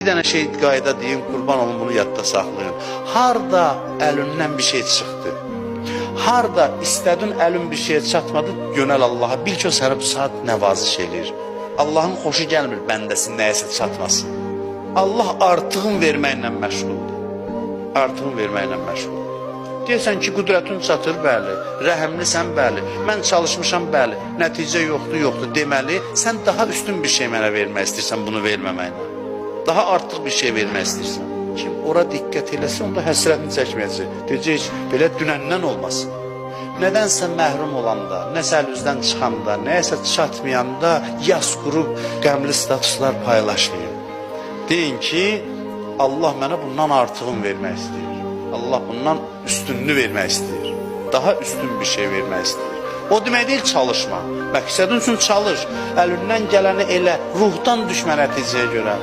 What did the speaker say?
Bir dənə şey qayda deyim, qurban olun, bunu yadda saxlayın. Harda əlindən bir şey çıxdı, harda istədin əlin bir şeye çatmadı, yönəl Allaha, bil ki o sənə bu saat nəvaziş eləyir. Allahın xoşu gəlmir bəndəsin nəyəsə çatmasın. Allah artığın verməklə məşğuldur. Artığın verməklə məşğuldur. Deyirsən ki, qüdrətin çatır, bəli, rəhəmlisən, bəli, mən çalışmışam, bəli, nəticə yoxdur, deməli, sən daha üstün bir şey mənə vermək istəyirsən bunu verməməklə. Daha artıq bir şey vermək istəyirsən. Kim ora diqqət eləsə, onda həsrətini çəkməyəcək. Deyəcək, belə dünəndən olmasın. Nədənsə məhrum olanda, nəsə əlüzdən çıxanda, nəyəsə çatmayanda yas qurub qəmli statuslar paylaşmayın. Deyin ki, Allah mənə bundan artığını vermək istəyir. Allah bundan üstünlüğü vermək istəyir. Daha üstün bir şey vermək istəyir. O demək deyil çalışma. Məqsədin üçün çalış. Əlindən gələni elə, ruhdan düşmə nəticəyə görə.